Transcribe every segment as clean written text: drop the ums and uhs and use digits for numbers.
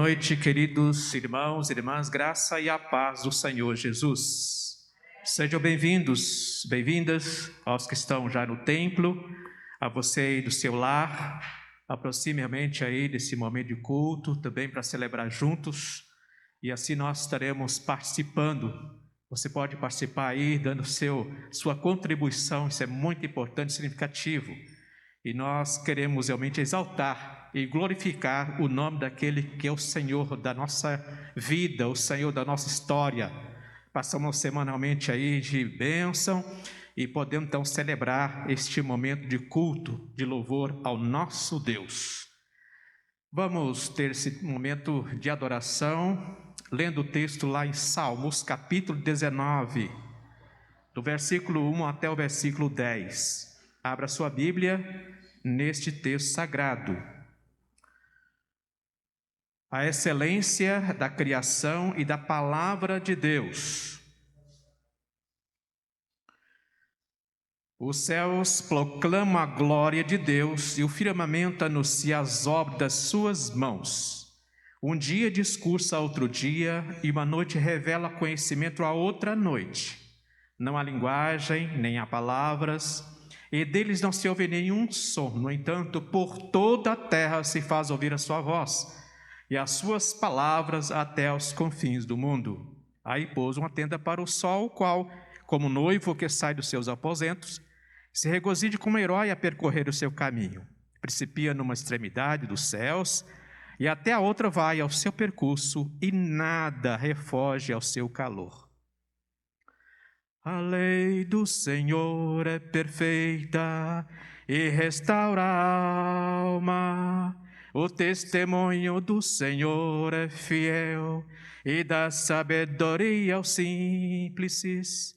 Boa noite, queridos irmãos e irmãs, graça e a paz do Senhor Jesus. Sejam bem-vindos, bem-vindas aos que estão já no templo, a você aí do seu lar. Aproxime realmente aí desse momento de culto, também para celebrar juntos, e assim nós estaremos participando. Você pode participar aí, dando sua contribuição, isso é muito importante e significativo. E nós queremos realmente exaltar e glorificar o nome daquele que é o Senhor da nossa vida, o Senhor da nossa história. Passamos semanalmente aí de bênção e podemos então celebrar este momento de culto, de louvor ao nosso Deus. Vamos ter esse momento de adoração, lendo o texto lá em Salmos, capítulo 19, do versículo 1 até o versículo 10. Abra sua Bíblia neste texto sagrado. A excelência da criação e da palavra de Deus. Os céus proclamam a glória de Deus e o firmamento anuncia as obras das suas mãos. Um dia discursa a outro dia e uma noite revela conhecimento a outra noite. Não há linguagem, nem há palavras, e deles não se ouve nenhum som. No entanto, por toda a terra se faz ouvir a sua voz, e as suas palavras até aos confins do mundo. Aí pôs uma tenda para o sol, o qual, como noivo que sai dos seus aposentos, se regozija como herói a percorrer o seu caminho. Principia numa extremidade dos céus, e até a outra vai ao seu percurso, e nada refoge ao seu calor. A lei do Senhor é perfeita e restaura a alma. O testemunho do Senhor é fiel e dá sabedoria aos simples.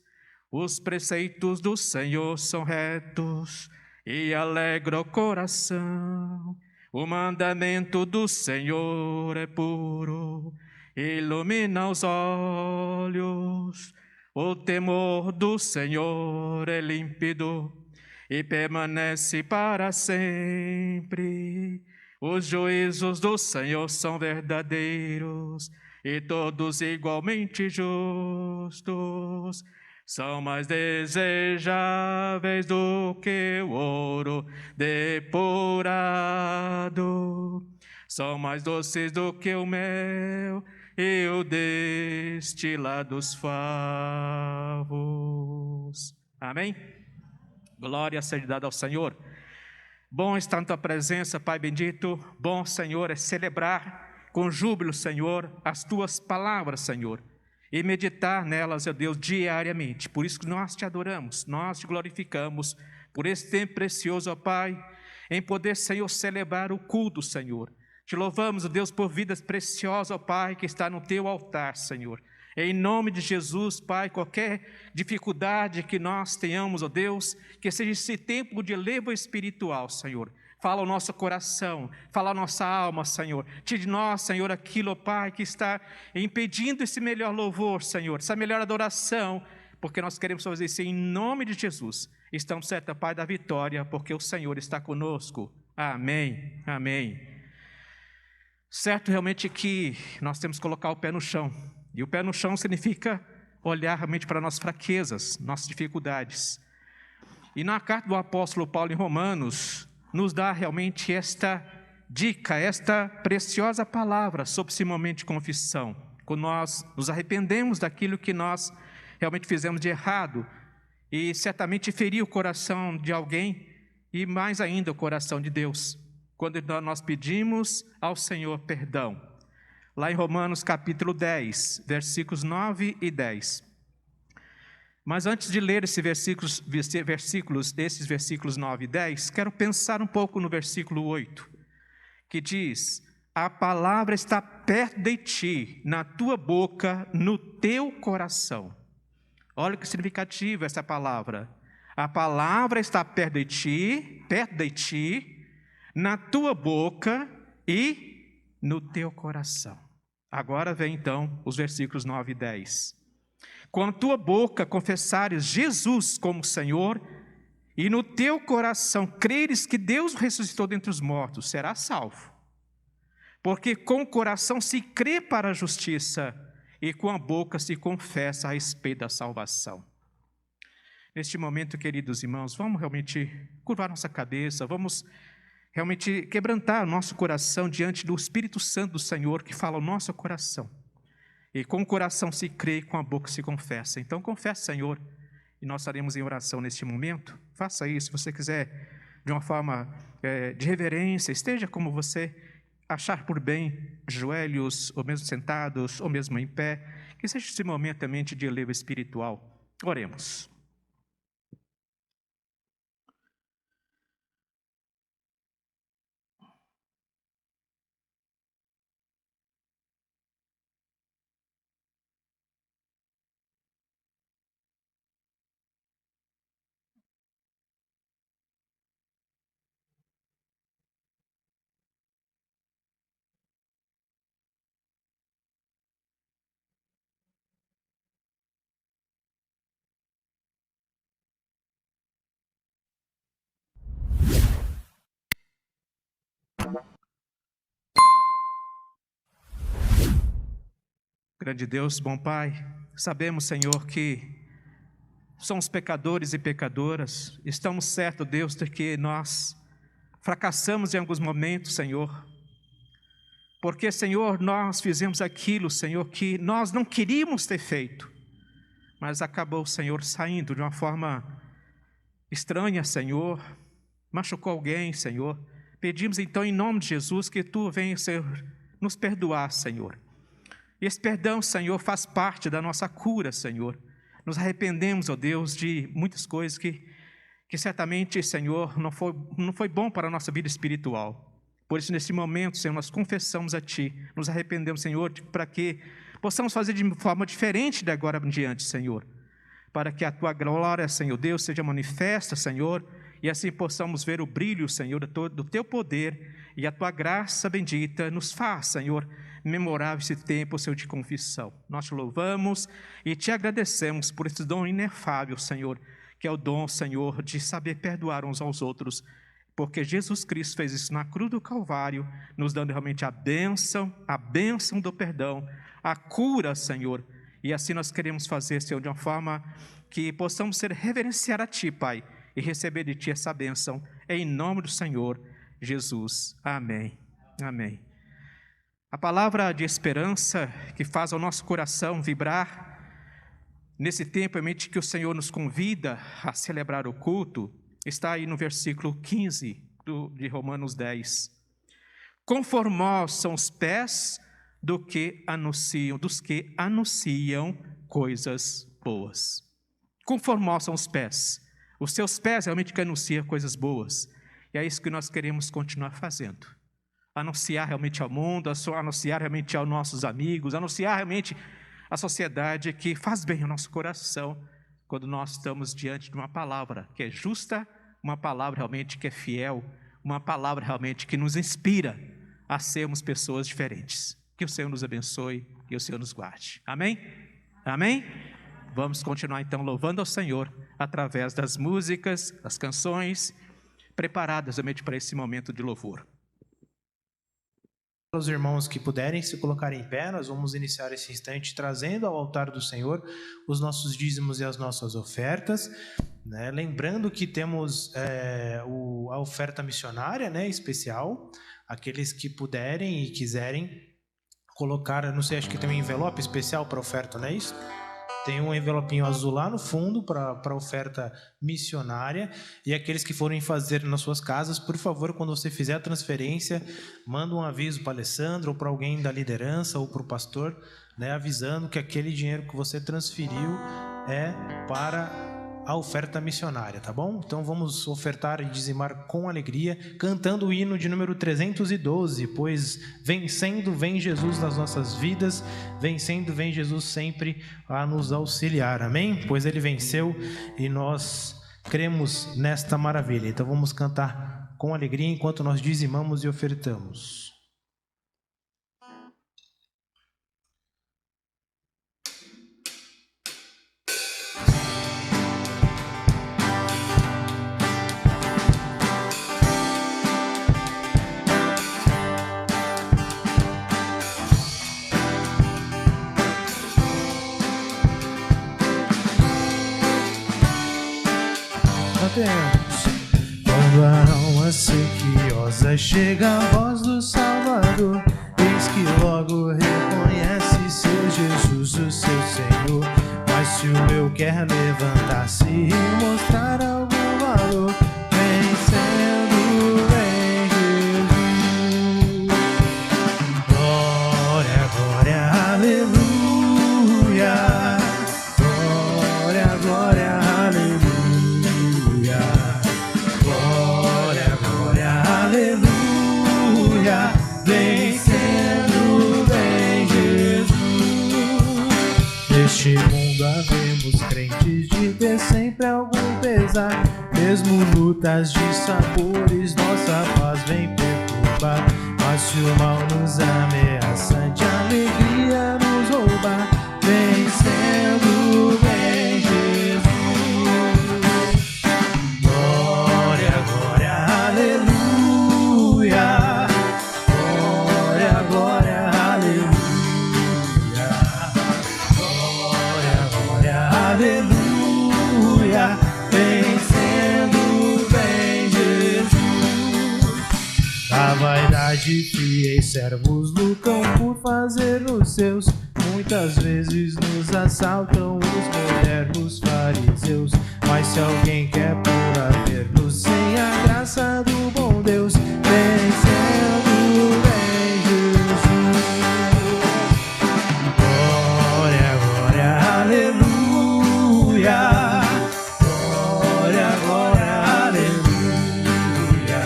Os preceitos do Senhor são retos e alegra o coração. O mandamento do Senhor é puro, ilumina os olhos. O temor do Senhor é límpido e permanece para sempre. Os juízos do Senhor são verdadeiros e todos igualmente justos. São mais desejáveis do que o ouro depurado. São mais doces do que o mel e o destilado dos favos. Amém? Glória seja dada ao Senhor. Bom estar na tua presença, Pai bendito. Bom, Senhor, é celebrar com júbilo, Senhor, as tuas palavras, Senhor, e meditar nelas, ó Deus, diariamente. Por isso que nós te adoramos, nós te glorificamos, por esse tempo precioso, ó Pai, em poder, Senhor, celebrar o culto, Senhor. Te louvamos, ó Deus, por vidas preciosas, ó Pai, que está no teu altar, Senhor. Em nome de Jesus, Pai, qualquer dificuldade que nós tenhamos, ó Deus, que seja esse tempo de levo espiritual, Senhor. Fala o nosso coração, fala a nossa alma, Senhor. Tire de nós, Senhor, aquilo, ó Pai, que está impedindo esse melhor louvor, Senhor, essa melhor adoração, porque nós queremos fazer isso em nome de Jesus. Estamos certos, Pai, da vitória, porque o Senhor está conosco. Amém, amém. Certo realmente que nós temos que colocar o pé no chão. E o pé no chão significa olhar realmente para nossas fraquezas, nossas dificuldades. E na carta do apóstolo Paulo em Romanos, nos dá realmente esta dica, esta preciosa palavra sobre esse momento de confissão. Quando nós nos arrependemos daquilo que nós realmente fizemos de errado, e certamente ferir o coração de alguém, e mais ainda o coração de Deus. quando nós pedimos ao Senhor perdão. Lá em Romanos capítulo 10, versículos 9 e 10. Mas antes de ler esses versículos 9 e 10, quero pensar um pouco no versículo 8, que diz: a palavra está perto de ti, na tua boca, no teu coração. Olha que significativo essa palavra. A palavra está perto de ti, na tua boca e no teu coração. Agora vem então os versículos 9 e 10. Com a tua boca confessares Jesus como Senhor, e no teu coração creres que Deus ressuscitou dentre os mortos, serás salvo. Porque com o coração se crê para a justiça, e com a boca se confessa a respeito da salvação. Neste momento, queridos irmãos, vamos realmente curvar nossa cabeça, vamos realmente quebrantar o nosso coração diante do Espírito Santo do Senhor, que fala ao nosso coração. E com o coração se crê e com a boca se confessa. Então confesse, Senhor, e nós estaremos em oração neste momento. Faça isso, se você quiser, de uma forma de reverência, esteja como você achar por bem, joelhos, ou mesmo sentados, ou mesmo em pé, que seja esse momento também de elevo espiritual. Oremos. Grande Deus, bom Pai, sabemos, Senhor, que somos pecadores e pecadoras. Estamos certos, Deus, de que nós fracassamos em alguns momentos, Senhor. Porque, Senhor, nós fizemos aquilo, Senhor, que nós não queríamos ter feito. Mas acabou, Senhor, saindo de uma forma estranha, Senhor. Machucou alguém, Senhor. Pedimos, então, em nome de Jesus, que Tu venha, Senhor, nos perdoar, Senhor. E esse perdão, Senhor, faz parte da nossa cura, Senhor. Nos arrependemos, ó Deus, de muitas coisas que certamente, Senhor, não foi bom para a nossa vida espiritual. Por isso, nesse momento, Senhor, nós confessamos a Ti, nos arrependemos, Senhor, para que possamos fazer de forma diferente de agora em diante, Senhor. Para que a Tua glória, Senhor Deus, seja manifesta, Senhor, e assim possamos ver o brilho, Senhor, do Teu poder e a Tua graça bendita nos faz, Senhor, memorável esse tempo, Senhor, de confissão. Nós Te louvamos e Te agradecemos por esse dom inefável, Senhor, que é o dom, Senhor, de saber perdoar uns aos outros, porque Jesus Cristo fez isso na cruz do Calvário, nos dando realmente a bênção do perdão, a cura, Senhor, e assim nós queremos fazer, Senhor, de uma forma que possamos reverenciar a Ti, Pai, e receber de Ti essa bênção, em nome do Senhor Jesus. Amém. Amém. A palavra de esperança que faz o nosso coração vibrar, nesse tempo, realmente, que o Senhor nos convida a celebrar o culto, está aí no versículo 15 de Romanos 10. Conformosos são os pés dos que anunciam coisas boas. Conformosos são os pés. Os seus pés realmente que anunciam coisas boas. E é isso que nós queremos continuar fazendo. Anunciar realmente ao mundo, anunciar realmente aos nossos amigos, anunciar realmente à sociedade que faz bem ao nosso coração quando nós estamos diante de uma palavra que é justa, uma palavra realmente que é fiel, uma palavra realmente que nos inspira a sermos pessoas diferentes. Que o Senhor nos abençoe e o Senhor nos guarde. Amém? Amém? Vamos continuar então louvando ao Senhor através das músicas, das canções preparadas realmente para esse momento de louvor. Para os irmãos que puderem se colocar em pé, nós vamos iniciar esse instante trazendo ao altar do Senhor os nossos dízimos e as nossas ofertas, né? Lembrando que temos a oferta missionária, né, especial. Aqueles que puderem e quiserem colocar, não sei, acho que tem um envelope especial para oferta, não é isso? Tem um envelopinho azul lá no fundo para oferta missionária. E aqueles que forem fazer nas suas casas, por favor, quando você fizer a transferência, manda um aviso para a Alessandra ou para alguém da liderança ou para o pastor, né, avisando que aquele dinheiro que você transferiu é para a oferta missionária, tá bom? Então vamos ofertar e dizimar com alegria, cantando o hino de número 312, pois vencendo vem Jesus nas nossas vidas, vencendo vem Jesus sempre a nos auxiliar, amém? Pois ele venceu e nós cremos nesta maravilha. Então vamos cantar com alegria enquanto nós dizimamos e ofertamos. Quando a alma sequiosa chega a voz do Salvador, eis que logo reconhece ser Jesus o seu Senhor. Mas se o eu quer levantar-se e mostrar algum valor, vencendo vem Jesus. Glória, glória, aleluia. Glória, glória, aleluia. Aleluia, vencendo vem Jesus. Neste mundo havemos crentes de ter sempre algum pesar, mesmo lutas de sabores, nossa paz vem perturbar. Mas se o mal nos ameaça, de alegria nos roubar, vencendo vem Jesus. Glória, glória, aleluia. Glória, glória, aleluia. Glória, glória, aleluia. Vencendo vem Jesus. A vaidade fiéis servos lucram por fazer os seus. Muitas vezes nos assaltam os modernos fariseus. Mas se alguém quer por haver-nos sem a graça do bom Deus, vencendo vem Jesus. Glória, glória, aleluia. Glória, glória, aleluia.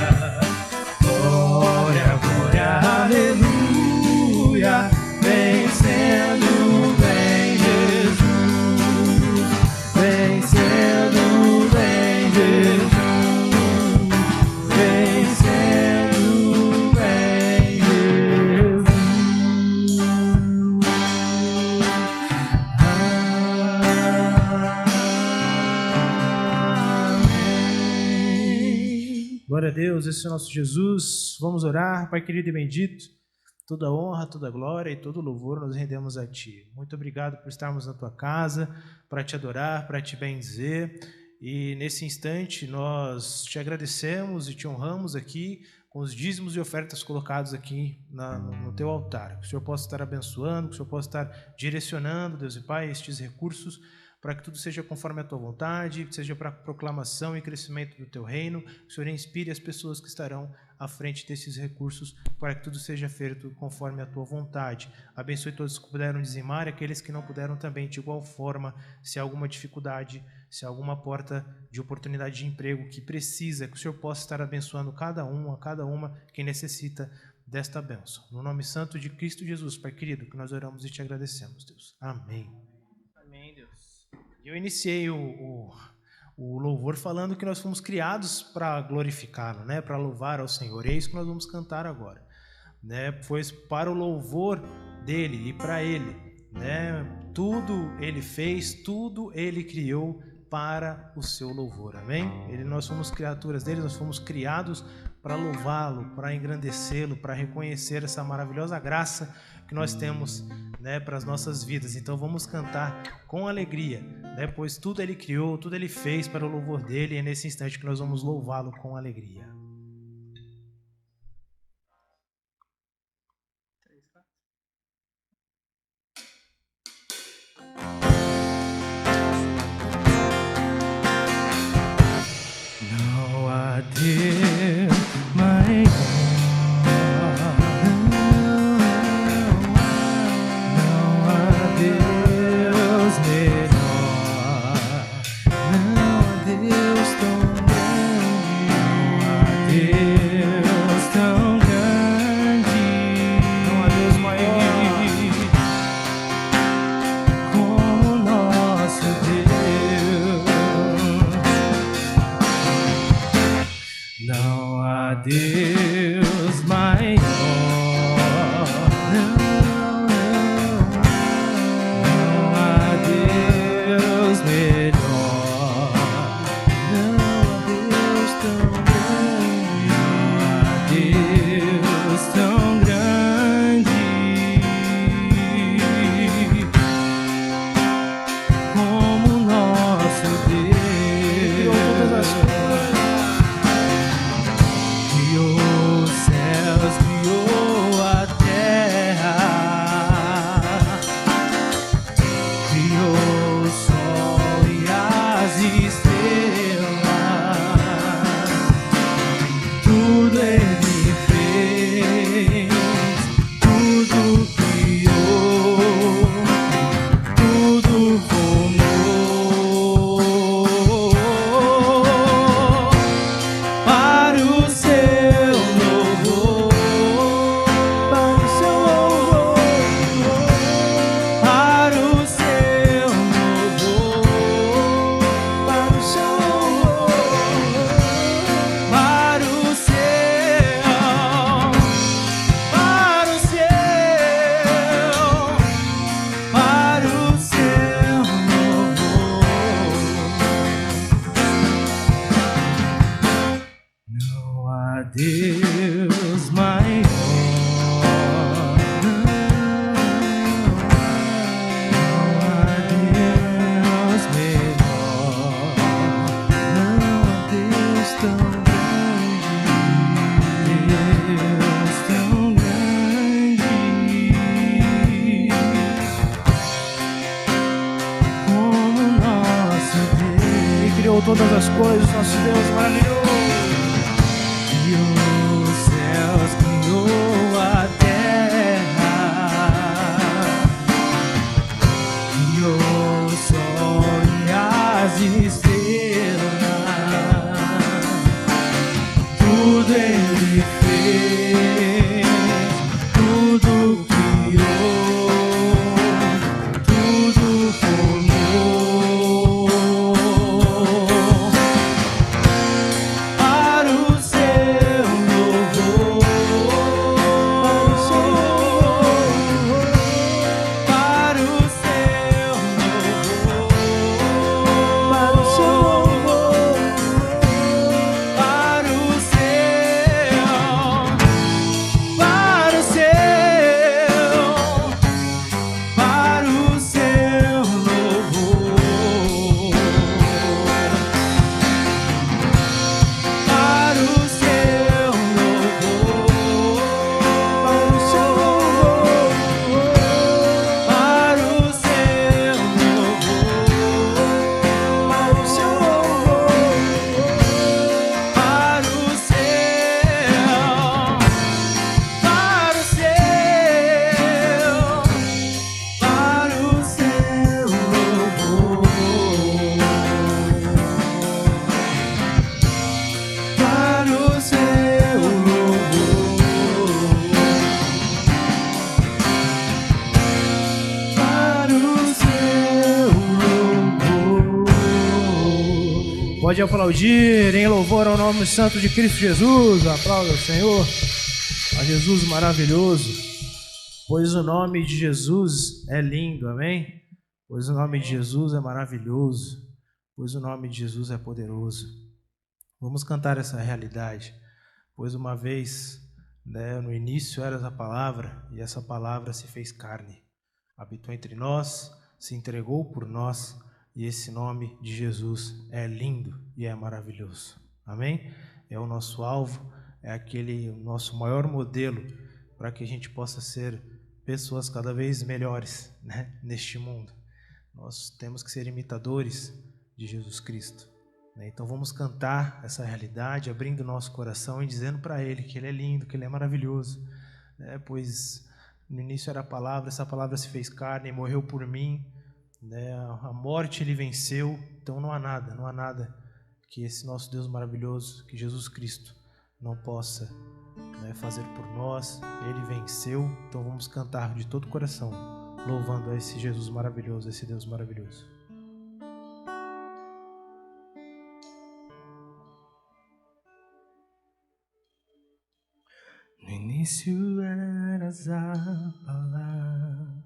Glória, glória, aleluia. Vencendo vem Jesus. Vencendo vem Jesus. Vencendo vem Jesus. Amém. Glória a Deus, esse é o nosso Jesus. Vamos orar. Pai querido e bendito, toda honra, toda glória e todo louvor nós rendemos a Ti. Muito obrigado por estarmos na Tua casa, para Te adorar, para Te bendizer. E nesse instante nós Te agradecemos e Te honramos aqui com os dízimos e ofertas colocados aqui no Teu altar. Que o Senhor possa estar abençoando, que o Senhor possa estar direcionando, Deus e Pai, estes recursos para que tudo seja conforme a Tua vontade, que seja para a proclamação e crescimento do Teu reino. Que o Senhor inspire as pessoas que estarão à frente desses recursos, para que tudo seja feito conforme a Tua vontade. Abençoe todos que puderam dizimar e aqueles que não puderam também, de igual forma. Se há alguma dificuldade, se há alguma porta de oportunidade de emprego que precisa, que o Senhor possa estar abençoando cada uma que necessita desta bênção. No nome santo de Cristo Jesus, Pai querido, que nós oramos e Te agradecemos, Deus. Amém. Amém, Deus. Eu iniciei o louvor falando que nós fomos criados para glorificá-lo, né? Para louvar ao Senhor. É isso que nós vamos cantar agora, né? Pois para o louvor dele e para ele, né? Tudo ele fez, tudo ele criou para o seu louvor, amém? Nós somos criaturas dele, nós fomos criados para louvá-lo, para engrandecê-lo, para reconhecer essa maravilhosa graça que nós temos, né, para as nossas vidas. Então vamos cantar com alegria, né, pois tudo ele criou, tudo ele fez para o louvor dele, e é nesse instante que nós vamos louvá-lo com alegria. todas as coisas, nosso Deus maravilhoso. Criou os céus, criou a terra, criou o sol e as estrelas, tudo Ele fez, tudo criou, tudo formou para o seu louvor, para o seu louvor, para o seu louvor, para o seu, para o seu, para o seu louvor, para o seu louvor, para o seu louvor, para o seu Pode aplaudir em louvor ao nome santo de Cristo Jesus. Aplauda o Senhor, a Jesus maravilhoso, pois o nome de Jesus é lindo, amém? Pois o nome de Jesus é maravilhoso, pois o nome de Jesus é poderoso. Vamos cantar essa realidade, pois uma vez, no início eras a palavra, e essa palavra se fez carne, habitou entre nós, se entregou por nós, e esse nome de Jesus é lindo e é maravilhoso. Amém? É o nosso alvo, é aquele nosso maior modelo para que a gente possa ser pessoas cada vez melhores, neste mundo. Nós temos que ser imitadores de Jesus Cristo. Então vamos cantar essa realidade, abrindo o nosso coração e dizendo para Ele que Ele é lindo, que Ele é maravilhoso. Pois no início era a palavra, essa palavra se fez carne e morreu por mim. A morte Ele venceu, então não há nada que esse nosso Deus maravilhoso, que Jesus Cristo, não possa fazer por nós. Ele venceu, então vamos cantar de todo o coração, louvando a esse Jesus maravilhoso, esse Deus maravilhoso. No início eras a palavra,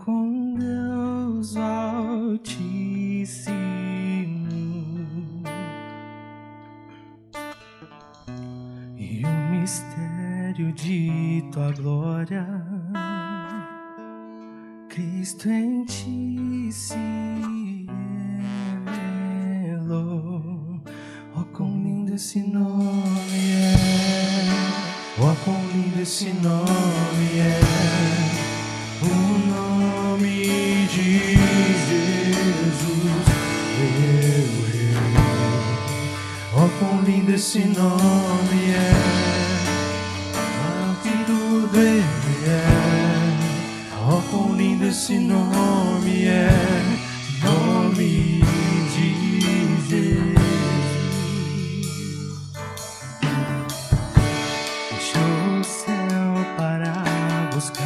com Deus Altíssimo, e o mistério de tua glória, Cristo em ti se revelou. Oh, quão lindo esse nome é! Oh, quão lindo esse nome é! O nome de Jesus, meu Rei. Oh, quão lindo esse nome é, que tudo Ele é. Oh, quão lindo esse nome é, nome de Jesus. Deixou o céu para buscar,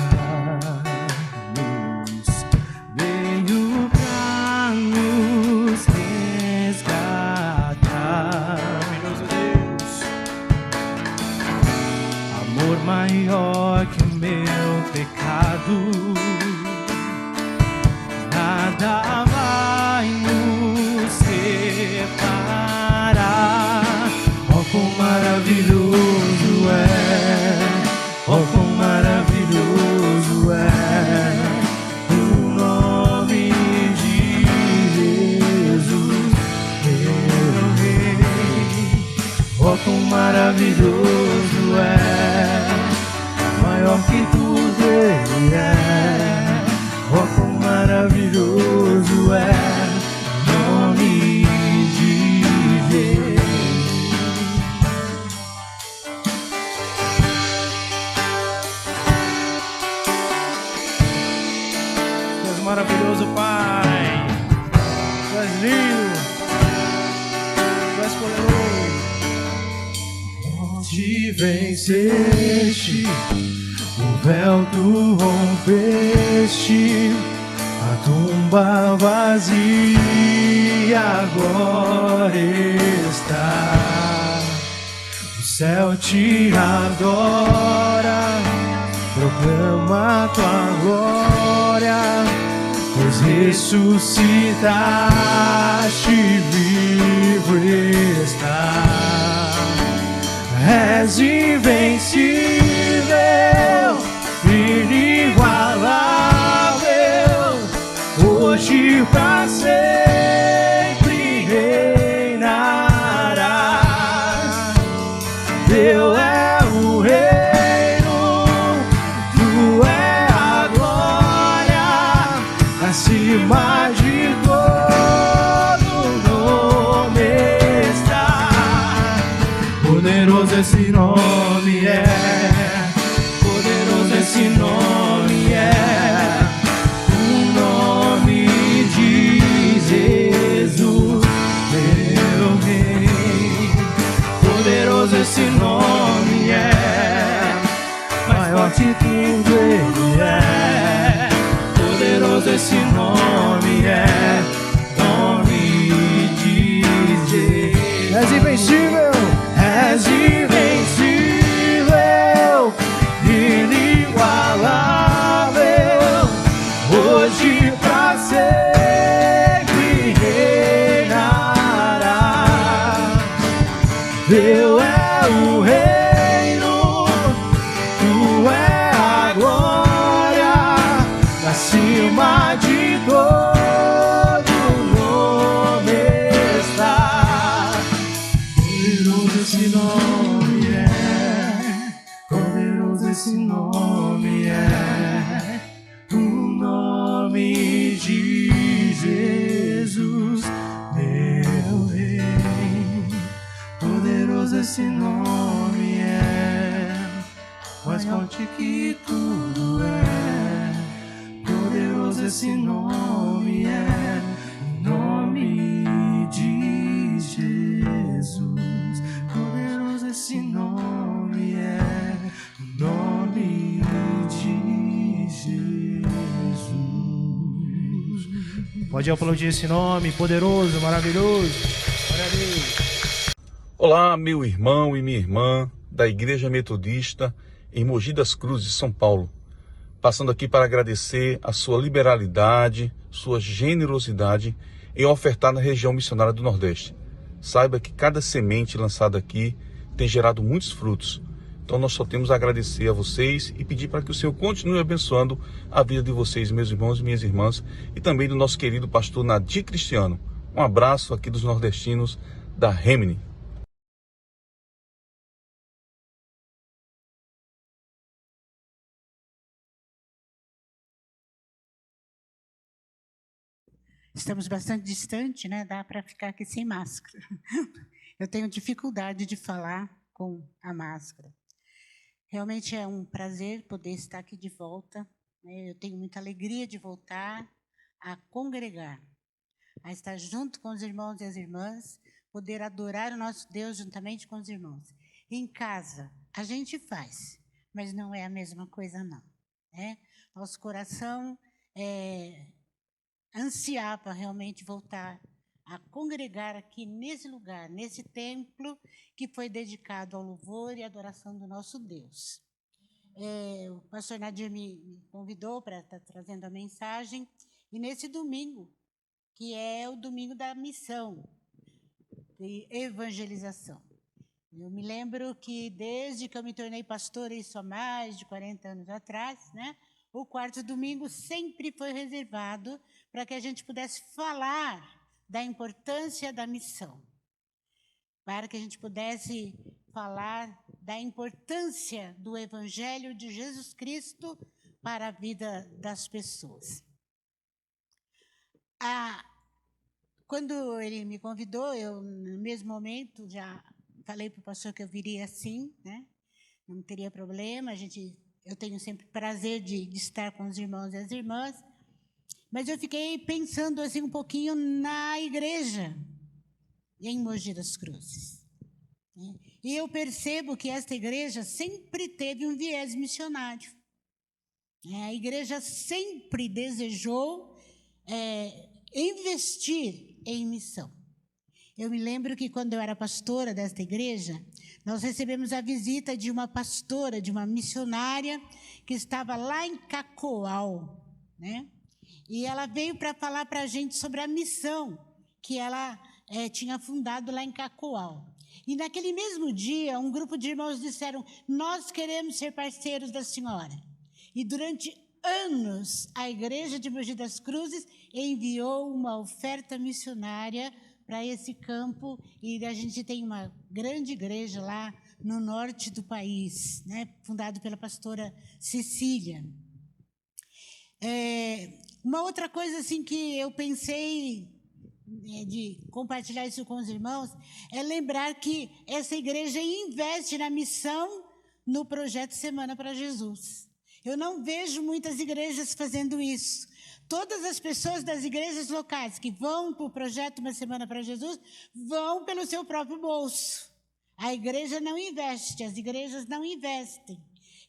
maior que o meu pecado, nada vai nos separar. Oh, quão maravilhoso é, oh, quão maravilhoso é o nome de Jesus, meu Rei. Oh, quão maravilhoso é, maior que tudo Ele é. Oh, quão maravilhoso é o poderoso, Pai. Tu és lindo. Tu és poderoso. Te venceste, o véu tu rompeste, a tumba vazia agora está. O céu te adora, proclama tua glória, pois ressuscitaste, vivo está. És invencível, inigualável, hoje pra sempre reinarás. Teu é o reino, tu é a glória, acima de todo nome está. Poderoso esse nome é, poderoso esse nome é, o nome de Jesus, meu Rei. Poderoso esse nome é, maior que tudo ele é. Poderoso esse nome é, nome de Jesus. És invencível. És invencível, inigualável, hoje pra sempre reinará. Teu é o reino, tu é a glória, acima de todo nome está. Poderoso esse nome é, poderoso esse nome é, o nome de Jesus, meu Rei. Poderoso esse nome é, mais forte que tudo é. Poderoso esse nome é, o nome de Jesus. Poderoso esse nome é, o nome de Jesus. Pode aplaudir esse nome poderoso, maravilhoso. Glória a Deus. Olá, meu irmão e minha irmã da Igreja Metodista em Mogi das Cruzes, São Paulo. Passando aqui para agradecer a sua liberalidade, sua generosidade em ofertar na região missionária do Nordeste. Saiba que cada semente lançada aqui tem gerado muitos frutos. Então nós só temos a agradecer a vocês e pedir para que o Senhor continue abençoando a vida de vocês, meus irmãos e minhas irmãs, e também do nosso querido pastor Nadir Cristiano. Um abraço aqui dos nordestinos da Remini. Estamos bastante distante, né? Dá para ficar aqui sem máscara. Eu tenho dificuldade de falar com a máscara. Realmente é um prazer poder estar aqui de volta, né? Eu tenho muita alegria de voltar a congregar, a estar junto com os irmãos e as irmãs, poder adorar o nosso Deus juntamente com os irmãos. Em casa, a gente faz, mas não é a mesma coisa, não, né? Nosso coração ansiava realmente voltar a congregar aqui nesse lugar, nesse templo que foi dedicado ao louvor e adoração do nosso Deus. O pastor Nadir me convidou para estar trazendo a mensagem, e nesse domingo, que é o domingo da missão, de evangelização. Eu me lembro que desde que eu me tornei pastora, isso há mais de 40 anos atrás, né? O quarto domingo sempre foi reservado para que a gente pudesse falar da importância da missão, para que a gente pudesse falar da importância do Evangelho de Jesus Cristo para a vida das pessoas. Quando ele me convidou, eu, no mesmo momento, já falei para o pastor que eu viria sim, né? Não teria problema, eu tenho sempre prazer de estar com os irmãos e as irmãs. Mas eu fiquei pensando assim um pouquinho na igreja em Mogi das Cruzes, né? E eu percebo que esta igreja sempre teve um viés missionário. A igreja sempre desejou investir em missão. Eu me lembro que quando eu era pastora desta igreja, nós recebemos a visita de uma pastora, de uma missionária que estava lá em Cacoal, né? E ela veio para falar para a gente sobre a missão que ela tinha fundado lá em Cacoal. E naquele mesmo dia, um grupo de irmãos disseram: nós queremos ser parceiros da senhora. E durante anos, a igreja de Mogi das Cruzes enviou uma oferta missionária para esse campo, e a gente tem uma grande igreja lá no norte do país, né, fundado pela pastora Cecília. Uma outra coisa assim que eu pensei de compartilhar isso com os irmãos é lembrar que essa igreja investe na missão no projeto Semana para Jesus. Eu não vejo muitas igrejas fazendo isso. Todas as pessoas das igrejas locais que vão para o projeto Uma Semana para Jesus vão pelo seu próprio bolso. A igreja não investe, as igrejas não investem.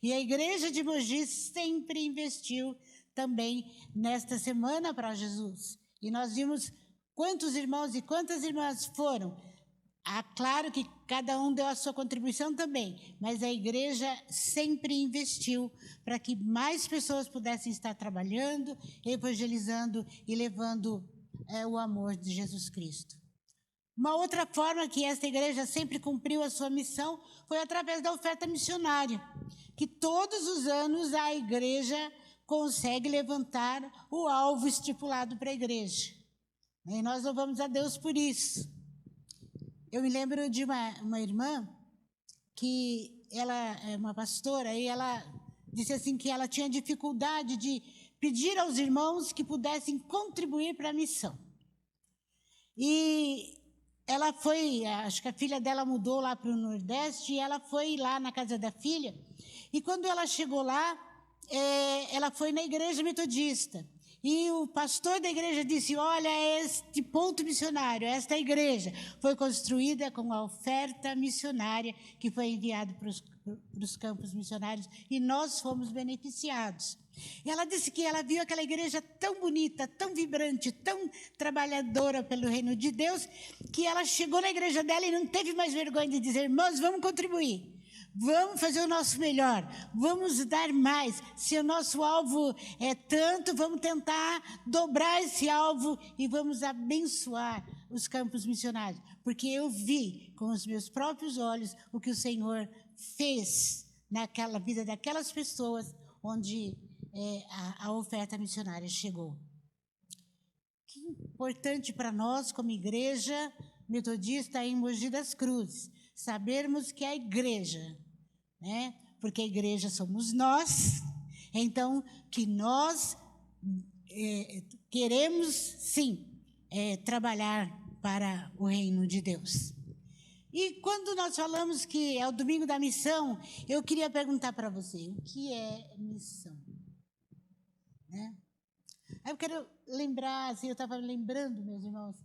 E a igreja de Mogi sempre investiu também nesta Semana para Jesus. E nós vimos quantos irmãos e quantas irmãs foram. Claro que cada um deu a sua contribuição também, mas a igreja sempre investiu para que mais pessoas pudessem estar trabalhando, evangelizando e levando o amor de Jesus Cristo. Uma outra forma que esta igreja sempre cumpriu a sua missão foi através da oferta missionária, que todos os anos a igreja consegue levantar o alvo estipulado para a igreja. E nós louvamos a Deus por isso. Eu me lembro de uma irmã que ela é uma pastora e ela disse assim que ela tinha dificuldade de pedir aos irmãos que pudessem contribuir para a missão. E ela foi, acho que a filha dela mudou lá para o Nordeste, e ela foi lá na casa da filha. E quando ela chegou lá, ela foi na igreja metodista. E o pastor da igreja disse: olha, este ponto missionário, esta igreja foi construída com a oferta missionária que foi enviada para os campos missionários, e nós fomos beneficiados. E ela disse que ela viu aquela igreja tão bonita, tão vibrante, tão trabalhadora pelo reino de Deus, que ela chegou na igreja dela e não teve mais vergonha de dizer: irmãos, vamos contribuir. Vamos fazer o nosso melhor, vamos dar mais. Se o nosso alvo é tanto, vamos tentar dobrar esse alvo e vamos abençoar os campos missionários. Porque eu vi com os meus próprios olhos o que o Senhor fez naquela vida daquelas pessoas onde a oferta missionária chegou. Que importante para nós, como igreja metodista em Mogi das Cruzes, sabermos que a igreja, né? Porque a igreja somos nós, então que nós queremos, sim, trabalhar para o reino de Deus. E quando nós falamos que é o domingo da missão, eu queria perguntar para você: o que é missão? Né? Aí eu quero lembrar, assim, eu estava lembrando, meus irmãos,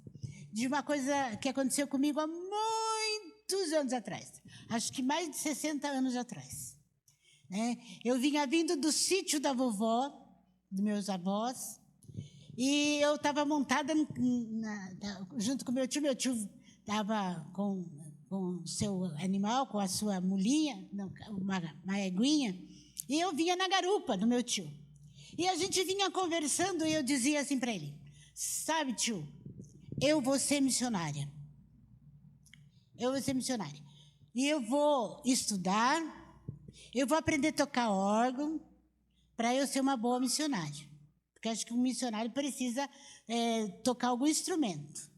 de uma coisa que aconteceu comigo há muitos anos atrás, acho que mais de 60 anos atrás. Né? Eu vinha vindo do sítio da vovó, dos meus avós, e eu estava montada junto com meu tio estava com o seu animal, com a sua mulinha, uma eguinha, e eu vinha na garupa do meu tio. E a gente vinha conversando e eu dizia assim para ele: sabe, tio, eu vou ser missionária. Eu vou ser missionária. E eu vou estudar, eu vou aprender a tocar órgão para eu ser uma boa missionária. Porque acho que um missionário precisa tocar algum instrumento.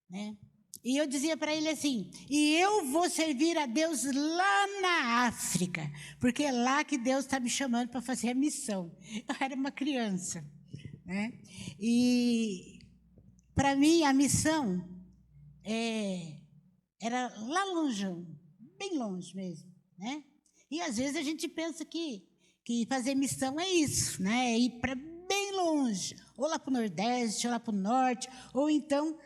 Né? E eu dizia para ele assim: e eu vou servir a Deus lá na África, porque é lá que Deus está me chamando para fazer a missão. Eu era uma criança. Né? E, para mim, a missão era lá longe, bem longe mesmo. Né? E, às vezes, a gente pensa que fazer missão é isso, né? É ir para bem longe, ou lá para o Nordeste, ou lá para o Norte, ou então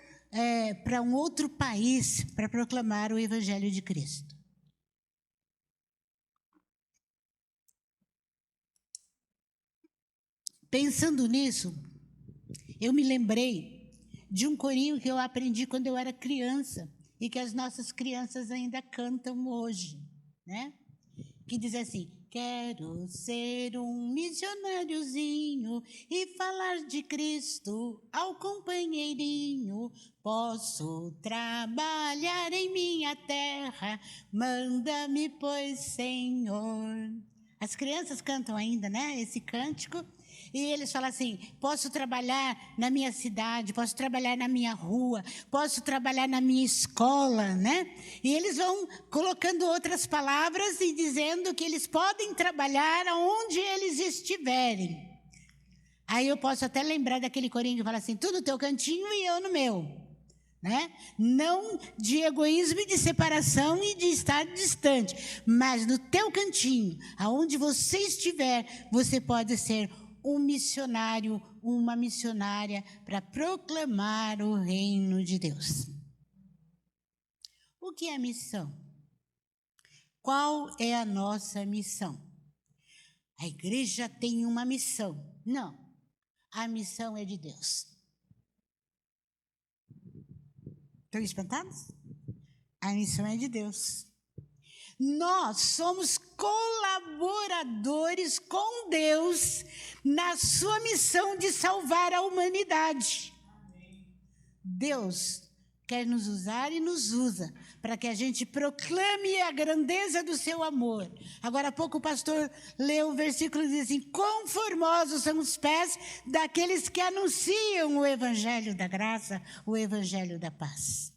para um outro país, para proclamar o Evangelho de Cristo. Pensando nisso, eu me lembrei de um corinho que eu aprendi quando eu era criança e que as nossas crianças ainda cantam hoje, né? Que diz assim: quero ser um missionáriozinho e falar de Cristo ao companheirinho. Posso trabalhar em minha terra, manda-me, pois, Senhor. As crianças cantam ainda, né, esse cântico. E eles falam assim: posso trabalhar na minha cidade, posso trabalhar na minha rua, posso trabalhar na minha escola, né? E eles vão colocando outras palavras e dizendo que eles podem trabalhar aonde eles estiverem. Aí eu posso até lembrar daquele corinho que fala assim: tu no teu cantinho e eu no meu, né? Não de egoísmo e de separação e de estar distante, mas no teu cantinho, aonde você estiver, você pode ser um missionário, uma missionária para proclamar o reino de Deus. O que é missão? Qual é a nossa missão? A igreja tem uma missão. Não, a missão é de Deus. Estão espantados? A missão é de Deus. Nós somos colaboradores com Deus na sua missão de salvar a humanidade. Deus quer nos usar e nos usa para que a gente proclame a grandeza do seu amor. Agora há pouco o pastor leu o versículo e diz assim: quão formosos são os pés daqueles que anunciam o evangelho da graça, o evangelho da paz.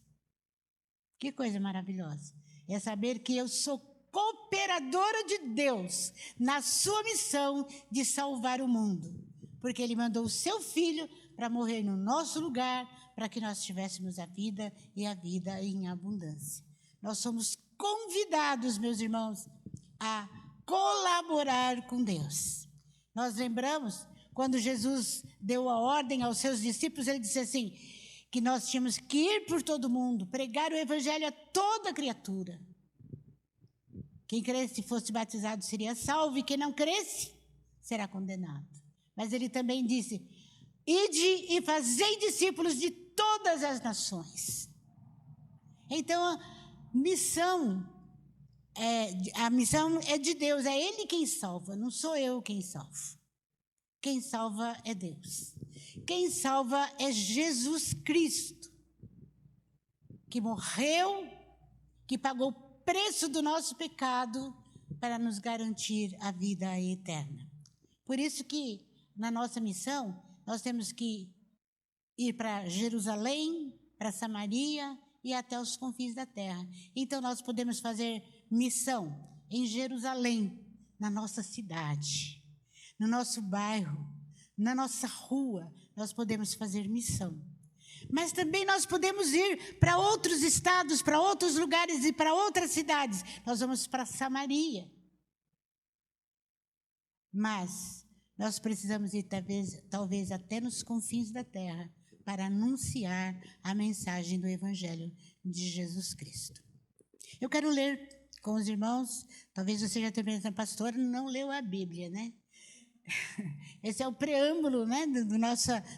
Que coisa maravilhosa. É saber que eu sou cooperadora de Deus na sua missão de salvar o mundo. Porque Ele mandou o seu Filho para morrer no nosso lugar, para que nós tivéssemos a vida e a vida em abundância. Nós somos convidados, meus irmãos, a colaborar com Deus. Nós lembramos, quando Jesus deu a ordem aos seus discípulos, Ele disse assim, que nós tínhamos que ir por todo mundo, pregar o evangelho a toda criatura. Quem cresce e fosse batizado seria salvo, e quem não cresce será condenado. Mas ele também disse: ide e fazei discípulos de todas as nações. Então, a missão é de Deus, é Ele quem salva, não sou eu quem salvo. Quem salva é Deus. Quem salva é Jesus Cristo, que morreu, que pagou o preço do nosso pecado para nos garantir a vida eterna. Por isso que, na nossa missão, nós temos que ir para Jerusalém, para Samaria e até os confins da terra. Então, nós podemos fazer missão em Jerusalém, na nossa cidade, no nosso bairro, na nossa rua, nós podemos fazer missão. Mas também nós podemos ir para outros estados, para outros lugares e para outras cidades. Nós vamos para Samaria. Mas nós precisamos ir talvez até nos confins da terra para anunciar a mensagem do Evangelho de Jesus Cristo. Eu quero ler com os irmãos, talvez você já tenha pensado, pastor, não leu a Bíblia, né? Esse é o preâmbulo, né,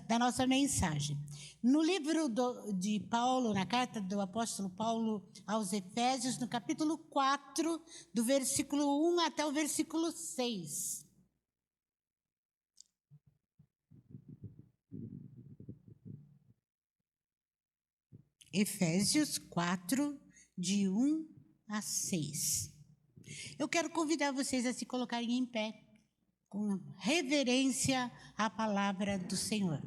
da nossa mensagem. No livro de Paulo, na carta do apóstolo Paulo aos Efésios, no capítulo 4, do versículo 1 até o versículo 6. Efésios 4, de 1 a 6. Eu quero convidar vocês a se colocarem em pé, com reverência à palavra do Senhor.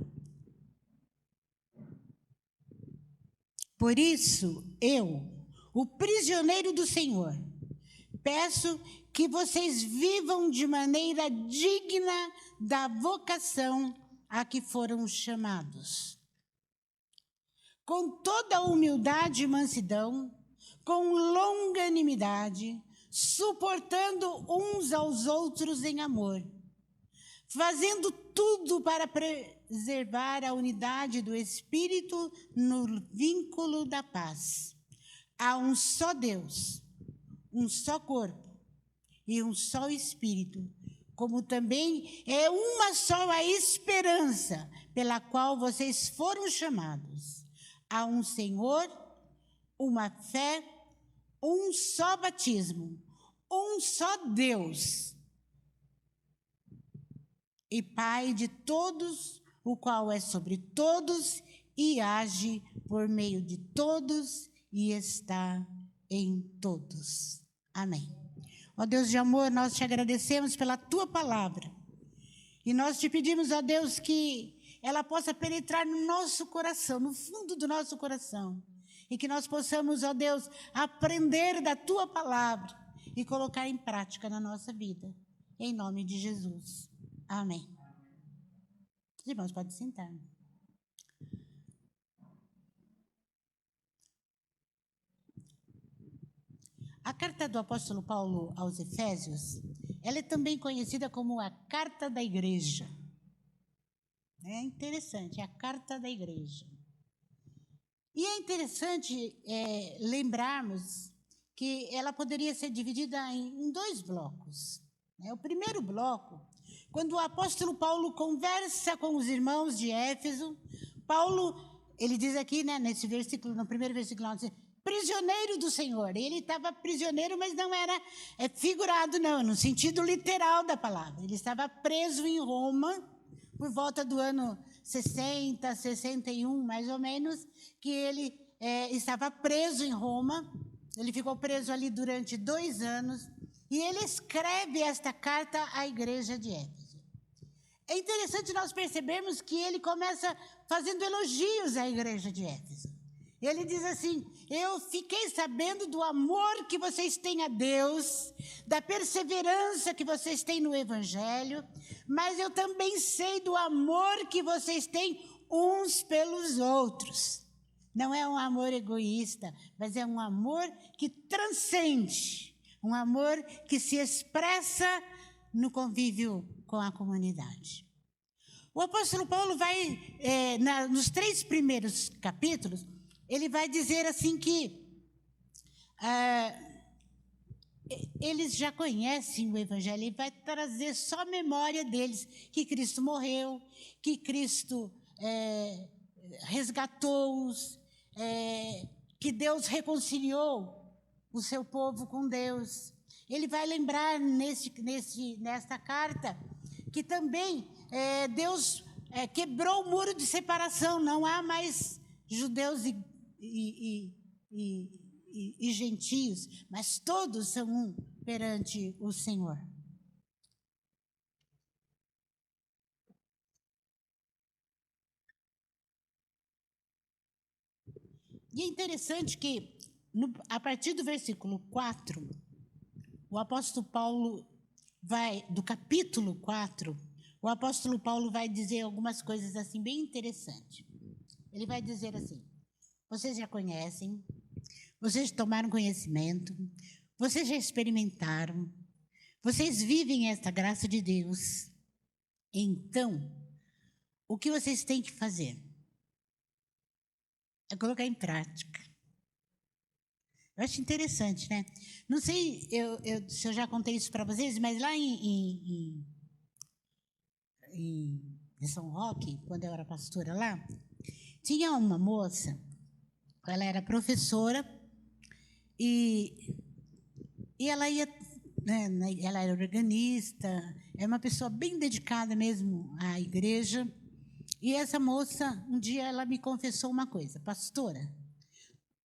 Por isso, eu, o prisioneiro do Senhor, peço que vocês vivam de maneira digna da vocação a que foram chamados. Com toda humildade e mansidão, com longanimidade, suportando uns aos outros em amor, fazendo tudo para preservar a unidade do Espírito no vínculo da paz. Há um só Deus, um só corpo e um só Espírito, como também é uma só a esperança pela qual vocês foram chamados. Há um Senhor, uma fé, um só batismo, um só Deus e Pai de todos, o qual é sobre todos e age por meio de todos e está em todos. Amém. Ó Deus de amor, nós te agradecemos pela tua palavra e nós te pedimos, ó Deus, que ela possa penetrar no nosso coração, no fundo do nosso coração, e que nós possamos, ó Deus, aprender da tua palavra e colocar em prática na nossa vida. Em nome de Jesus. Amém. Os irmãos podem sentar. A carta do apóstolo Paulo aos Efésios, ela é também conhecida como a carta da igreja. É interessante, é a carta da igreja. E é interessante lembrarmos que ela poderia ser dividida em dois blocos. O primeiro bloco, quando o apóstolo Paulo conversa com os irmãos de Éfeso, Paulo, ele diz aqui, nesse versículo, no primeiro versículo, prisioneiro do Senhor. Ele estava prisioneiro, mas não era figurado, não, no sentido literal da palavra. Ele estava preso em Roma, por volta do ano 60, 61, mais ou menos, que ele estava preso em Roma. Ele ficou preso ali durante 2 anos e ele escreve esta carta à igreja de Éfeso. É interessante nós percebermos que ele começa fazendo elogios à igreja de Éfeso. Ele diz assim: eu fiquei sabendo do amor que vocês têm a Deus, da perseverança que vocês têm no Evangelho, mas eu também sei do amor que vocês têm uns pelos outros. Não é um amor egoísta, mas é um amor que transcende, um amor que se expressa no convívio com a comunidade. O apóstolo Paulo vai, nos 3 primeiros capítulos, ele vai dizer assim que eles já conhecem o Evangelho, ele vai trazer só memória deles, que Cristo morreu, que Cristo resgatou-os, que Deus reconciliou o seu povo com Deus. Ele vai lembrar nesta carta que também Deus quebrou o muro de separação, não há mais judeus e gentios, mas todos são um perante o Senhor. E é interessante que, a partir do versículo 4, o apóstolo Paulo do capítulo 4, o apóstolo Paulo vai dizer algumas coisas assim bem interessantes. Ele vai dizer assim: vocês já conhecem, vocês tomaram conhecimento, vocês já experimentaram, vocês vivem esta graça de Deus. Então, o que vocês têm que fazer? É colocar em prática. Eu acho interessante, né? Não sei se eu já contei isso para vocês, mas lá em São Roque, quando eu era pastora lá, tinha uma moça, ela era professora e ela ia, ela era organista, é uma pessoa bem dedicada mesmo à igreja. E essa moça, um dia ela me confessou uma coisa: pastora,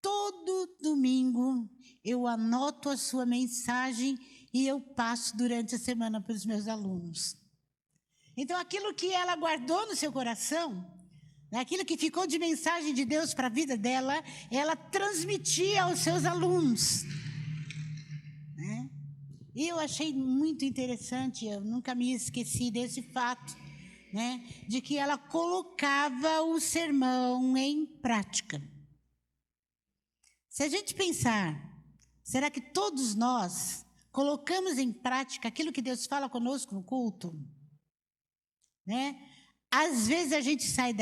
todo domingo eu anoto a sua mensagem e eu passo durante a semana para os meus alunos. Então, aquilo que ela guardou no seu coração, aquilo que ficou de mensagem de Deus para a vida dela, ela transmitia aos seus alunos. E eu achei muito interessante, eu nunca me esqueci desse fato, de que ela colocava o sermão em prática. Se a gente pensar, será que todos nós colocamos em prática aquilo que Deus fala conosco no culto? né? Às vezes a gente sai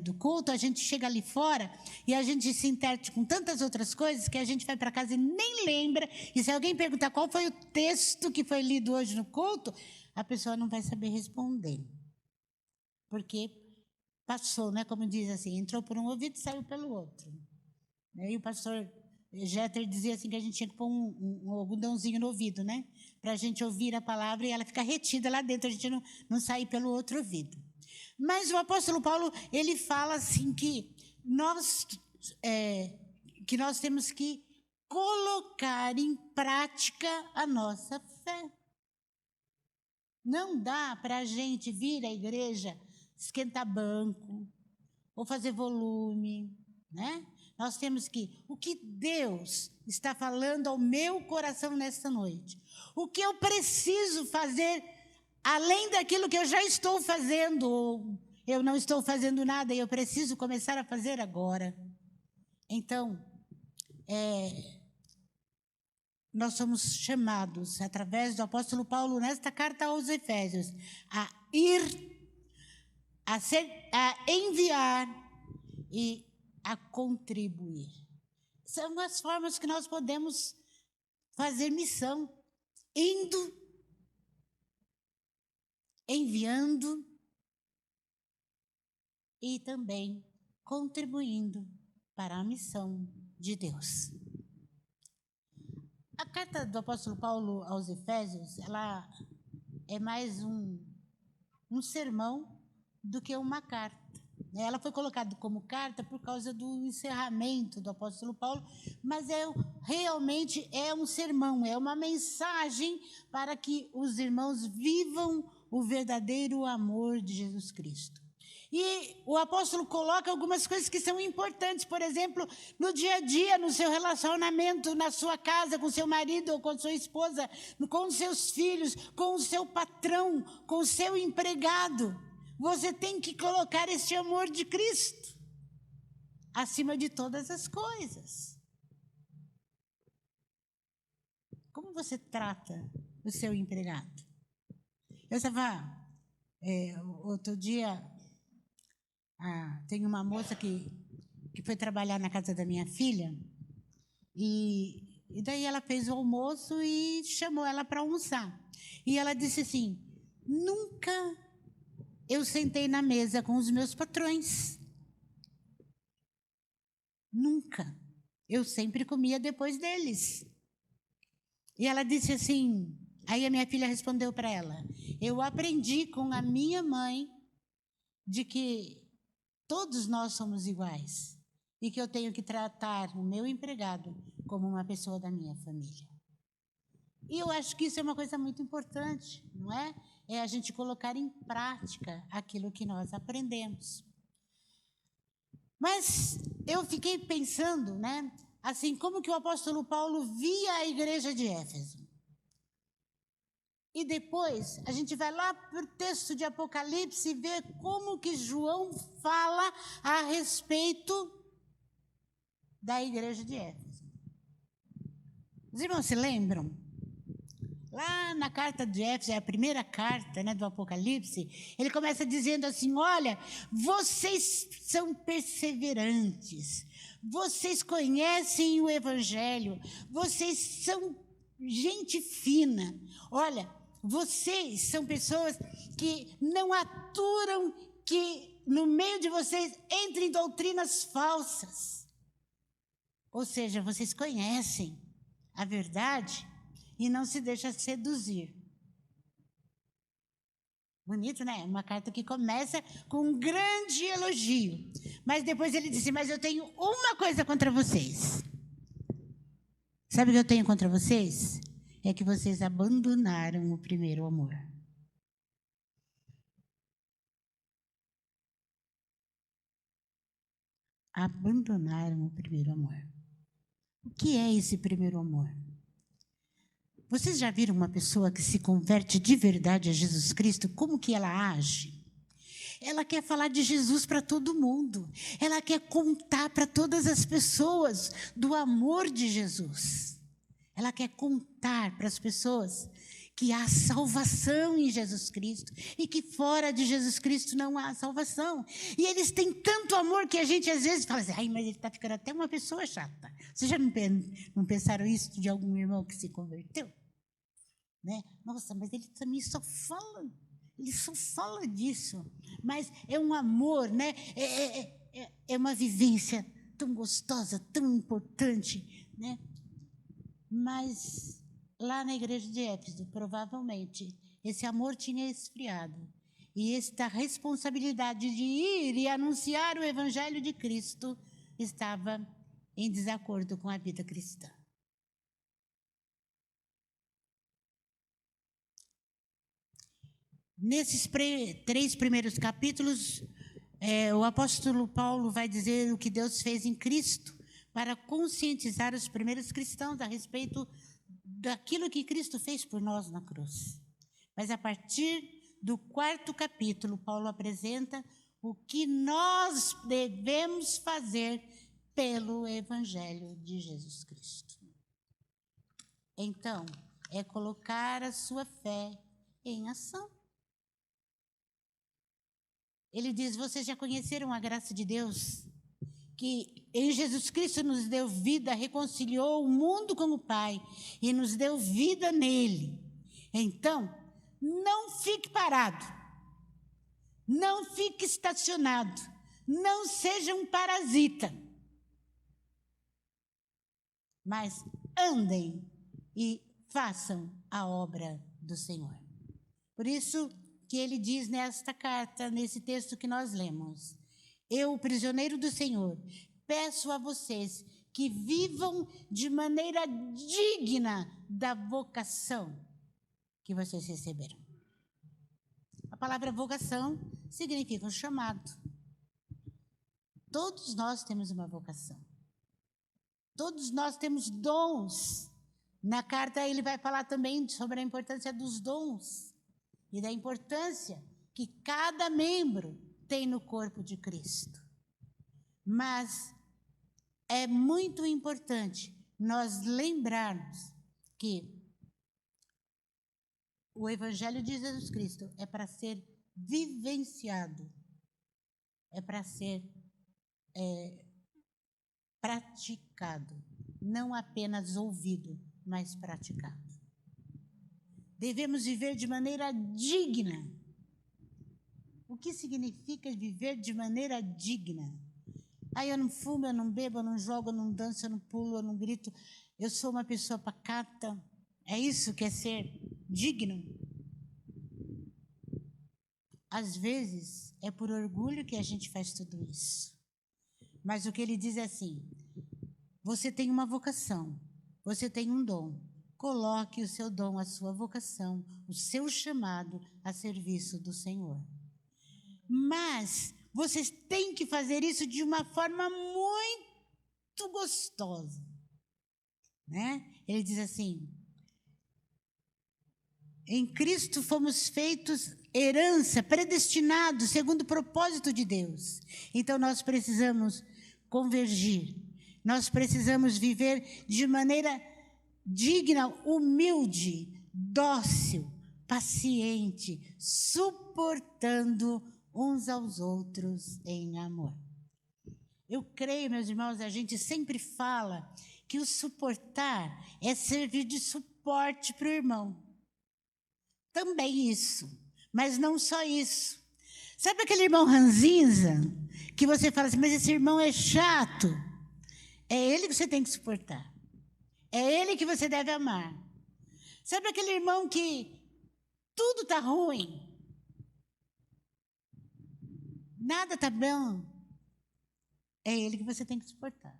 do culto, a gente chega ali fora e a gente se interte com tantas outras coisas que a gente vai para casa e nem lembra. E se alguém perguntar qual foi o texto que foi lido hoje no culto, a pessoa não vai saber responder. Porque passou, né? Como diz assim, entrou por um ouvido e saiu pelo outro. E o pastor Jeter dizia assim que a gente tinha que pôr um algodãozinho no ouvido, né? Para a gente ouvir a palavra e ela ficar retida lá dentro, a gente não sair pelo outro ouvido. Mas o apóstolo Paulo, ele fala assim que nós temos que colocar em prática a nossa fé. Não dá para a gente vir à igreja, esquentar banco, ou fazer volume, né? Nós temos que, o que Deus está falando ao meu coração nesta noite? O que eu preciso fazer além daquilo que eu já estou fazendo, ou eu não estou fazendo nada e eu preciso começar a fazer agora. Então, nós somos chamados, através do apóstolo Paulo, nesta carta aos Efésios, a enviar e a contribuir. São as formas que nós podemos fazer missão, indo, enviando e também contribuindo para a missão de Deus. A carta do apóstolo Paulo aos Efésios, ela é mais um sermão do que uma carta. Ela foi colocada como carta por causa do encerramento do apóstolo Paulo, mas realmente é um sermão, é uma mensagem para que os irmãos vivam o verdadeiro amor de Jesus Cristo. E o apóstolo coloca algumas coisas que são importantes, por exemplo, no dia a dia, no seu relacionamento, na sua casa, com seu marido ou com sua esposa, com os seus filhos, com o seu patrão, com o seu empregado. Você tem que colocar esse amor de Cristo acima de todas as coisas. Como você trata o seu empregado? Eu estava, outro dia, tem uma moça que foi trabalhar na casa da minha filha, e daí ela fez o almoço e chamou ela para almoçar. E ela disse assim: nunca eu sentei na mesa com os meus patrões. Nunca. Eu sempre comia depois deles. E ela disse assim, aí a minha filha respondeu para ela: eu aprendi com a minha mãe de que todos nós somos iguais e que eu tenho que tratar o meu empregado como uma pessoa da minha família. E eu acho que isso é uma coisa muito importante, não é? É a gente colocar em prática aquilo que nós aprendemos. Mas eu fiquei pensando, né? Assim, como que o apóstolo Paulo via a igreja de Éfeso. E depois a gente vai lá para o texto de Apocalipse e vê como que João fala a respeito da igreja de Éfeso. Os irmãos se lembram? Lá na carta de Éfeso, é a primeira carta, né, do Apocalipse, ele começa dizendo assim: olha, vocês são perseverantes, vocês conhecem o Evangelho, vocês são gente fina, olha, vocês são pessoas que não aturam que no meio de vocês entrem doutrinas falsas. Ou seja, vocês conhecem a verdade e não se deixa seduzir. Bonito, né? Uma carta que começa com um grande elogio. Mas depois ele disse: mas eu tenho uma coisa contra vocês. Sabe o que eu tenho contra vocês? É que vocês abandonaram o primeiro amor. Abandonaram o primeiro amor. O que é esse primeiro amor? Vocês já viram uma pessoa que se converte de verdade a Jesus Cristo? Como que ela age? Ela quer falar de Jesus para todo mundo. Ela quer contar para todas as pessoas do amor de Jesus. Ela quer contar para as pessoas que há salvação em Jesus Cristo e que fora de Jesus Cristo não há salvação. E eles têm tanto amor que a gente às vezes fala assim, ai, mas ele está ficando até uma pessoa chata. Vocês já não pensaram isso de algum irmão que se converteu? Né? Nossa, mas ele também só fala disso. Mas é um amor, né? É uma vivência tão gostosa, tão importante, né? Mas lá na igreja de Éfeso, provavelmente, esse amor tinha esfriado. E esta responsabilidade de ir e anunciar o evangelho de Cristo estava em desacordo com a vida cristã. Nesses 3 primeiros capítulos, o apóstolo Paulo vai dizer o que Deus fez em Cristo para conscientizar os primeiros cristãos a respeito daquilo que Cristo fez por nós na cruz. Mas a partir do 4º capítulo, Paulo apresenta o que nós devemos fazer pelo evangelho de Jesus Cristo. Então, é colocar a sua fé em ação. Ele diz, vocês já conheceram a graça de Deus? Que em Jesus Cristo nos deu vida, reconciliou o mundo com o Pai e nos deu vida nele. Então, não fique parado, não fique estacionado, não seja um parasita, mas andem e façam a obra do Senhor. Por isso que ele diz nesta carta, nesse texto que nós lemos, eu, prisioneiro do Senhor, peço a vocês que vivam de maneira digna da vocação que vocês receberam. A palavra vocação significa um chamado. Todos nós temos uma vocação. Todos nós temos dons. Na carta ele vai falar também sobre a importância dos dons e da importância que cada membro tem no corpo de Cristo. Mas é muito importante nós lembrarmos que o Evangelho de Jesus Cristo é para ser vivenciado, é para ser praticado, não apenas ouvido, mas praticado. Devemos viver de maneira digna. O que significa viver de maneira digna? Aí eu não fumo, eu não bebo, eu não jogo, eu não danço, eu não pulo, eu não grito. Eu sou uma pessoa pacata. É isso que é ser digno? Às vezes é por orgulho que a gente faz tudo isso. Mas o que ele diz é assim, você tem uma vocação, você tem um dom. Coloque o seu dom, a sua vocação, o seu chamado a serviço do Senhor. Mas vocês têm que fazer isso de uma forma muito gostosa, né? Ele diz assim, em Cristo fomos feitos herança, predestinados segundo o propósito de Deus. Então nós precisamos convergir, nós precisamos viver de maneira digna, humilde, dócil, paciente, suportando uns aos outros em amor. Eu creio, meus irmãos, a gente sempre fala que o suportar é servir de suporte para o irmão. Também isso, mas não só isso. Sabe aquele irmão ranzinza que você fala assim, mas esse irmão é chato? É ele que você tem que suportar. É ele que você deve amar. Sabe aquele irmão que tudo está ruim? Nada está bom? É ele que você tem que suportar.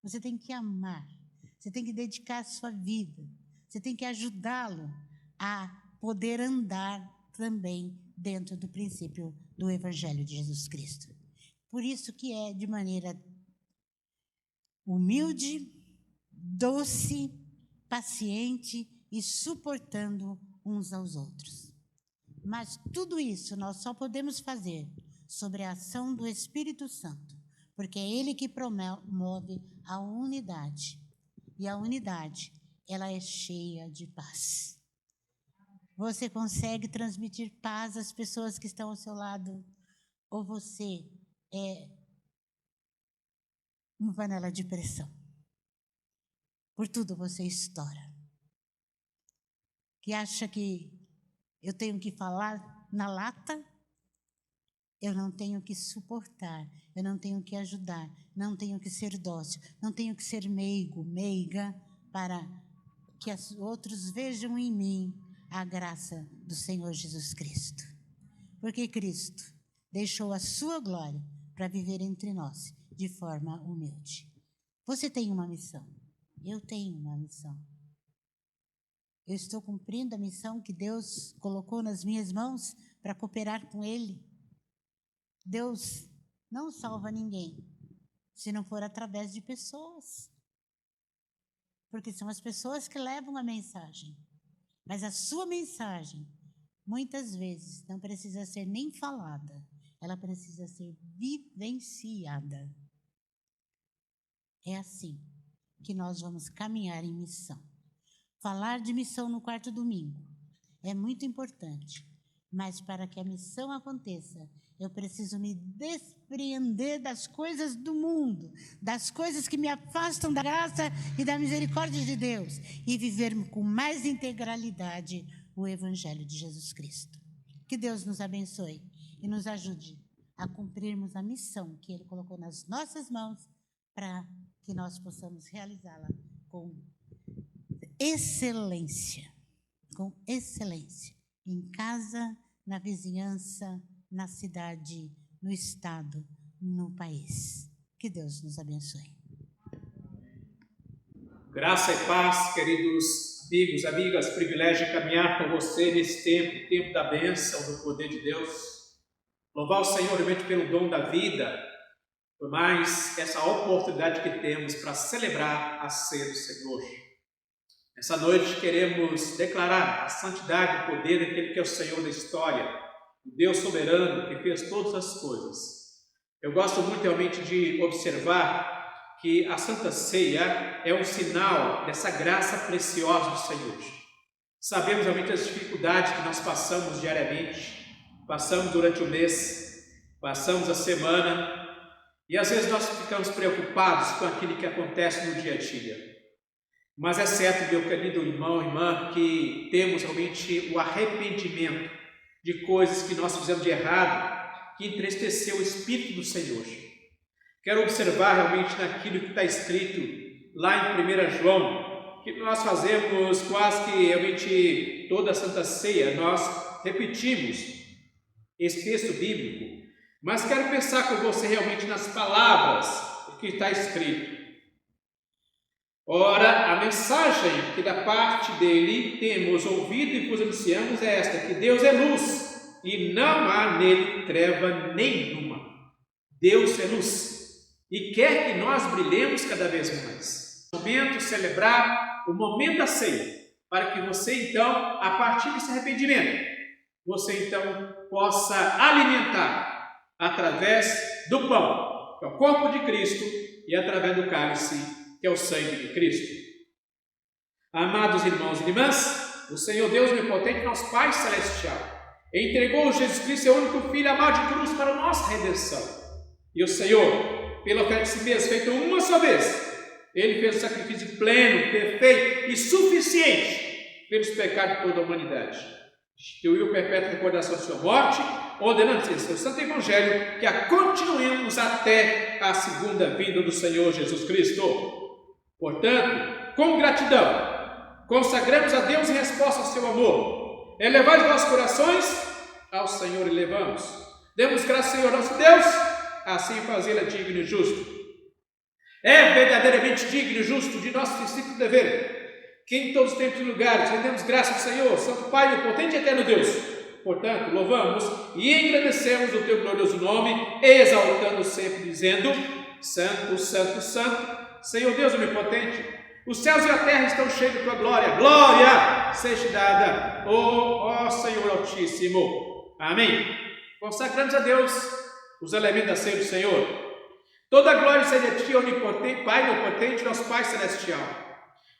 Você tem que amar. Você tem que dedicar a sua vida. Você tem que ajudá-lo a poder andar também dentro do princípio do Evangelho de Jesus Cristo. Por isso que é de maneira humilde, doce, paciente e suportando uns aos outros. Mas tudo isso nós só podemos fazer sobre a ação do Espírito Santo, porque é Ele que promove a unidade. E a unidade, ela é cheia de paz. Você consegue transmitir paz às pessoas que estão ao seu lado? Ou você é uma panela de pressão? Por tudo você estoura. Que acha que eu tenho que falar na lata? Eu não tenho que suportar, eu não tenho que ajudar, não tenho que ser dócil, não tenho que ser meigo, meiga, para que os outros vejam em mim a graça do Senhor Jesus Cristo. Porque Cristo deixou a sua glória para viver entre nós de forma humilde. Você tem uma missão, eu tenho uma missão. Eu estou cumprindo a missão que Deus colocou nas minhas mãos para cooperar com Ele. Deus não salva ninguém se não for através de pessoas. Porque são as pessoas que levam a mensagem. Mas a sua mensagem, muitas vezes, não precisa ser nem falada. Ela precisa ser vivenciada. É assim que nós vamos caminhar em missão. Falar de missão no quarto domingo é muito importante. Mas para que a missão aconteça, eu preciso me despreender das coisas do mundo, das coisas que me afastam da graça e da misericórdia de Deus e viver com mais integralidade o Evangelho de Jesus Cristo. Que Deus nos abençoe e nos ajude a cumprirmos a missão que Ele colocou nas nossas mãos para que nós possamos realizá-la com excelência, em casa, na vizinhança, na cidade, no estado, no país. Que Deus nos abençoe. Graça e paz, queridos amigos, amigas, privilégio de caminhar com você nesse tempo da bênção, do poder de Deus. Louvar o Senhor realmente pelo dom da vida, por mais essa oportunidade que temos para celebrar a ceia do Senhor. Essa noite queremos declarar a santidade e o poder daquele que é o Senhor da história, o Deus soberano que fez todas as coisas. Eu gosto muito realmente de observar que a Santa Ceia é um sinal dessa graça preciosa do Senhor. Sabemos realmente as dificuldades que nós passamos diariamente, passamos durante o mês, passamos a semana, e às vezes nós ficamos preocupados com aquilo que acontece no dia a dia. Mas é certo, meu querido irmão e irmã, que temos realmente o arrependimento de coisas que nós fizemos de errado, que entristeceu o Espírito do Senhor. Quero observar realmente naquilo que está escrito lá em 1 João, que nós fazemos quase que realmente toda a Santa Ceia, nós repetimos esse texto bíblico, mas quero pensar com você realmente nas palavras que está escrito. Ora, a mensagem que da parte dele temos ouvido e vos anunciamos é esta, que Deus é luz e não há nele treva nenhuma. Deus é luz e quer que nós brilhemos cada vez mais. Momento celebrar o momento da ceia, para que você então, a partir desse arrependimento, você então possa alimentar através do pão, que é o corpo de Cristo, e através do cálice, que é o sangue de Cristo. Amados irmãos e irmãs, o Senhor Deus Onipotente, nosso Pai Celestial, entregou Jesus Cristo, seu único Filho, a morte de cruz para a nossa redenção. E o Senhor, pela oferta de si mesmo, feito uma só vez, Ele fez o sacrifício pleno, perfeito e suficiente pelos pecados de toda a humanidade. Instituiu a perpétua recordação de sua morte, ordenando em seu santo evangelho que a continuemos até a segunda vinda do Senhor Jesus Cristo. Portanto, com gratidão, consagramos a Deus em resposta ao seu amor. Elevai os nossos corações ao Senhor e levamos. Demos graças ao Senhor nosso Deus, assim fazê-la digno e justo. É verdadeiramente digno e justo de nosso princípio dever, que em todos os tempos e lugares rendemos graças ao Senhor, Santo Pai, o potente e eterno Deus. Portanto, louvamos e engrandecemos o teu glorioso nome, exaltando sempre, dizendo: Santo, Santo, Santo, Senhor Deus onipotente, os céus e a terra estão cheios de tua glória. Glória seja dada, ó Senhor Altíssimo. Amém. Consagramos a Deus os elementos da ceia do Senhor. Toda a glória seja a ti, onipotente, Pai onipotente, nosso Pai celestial.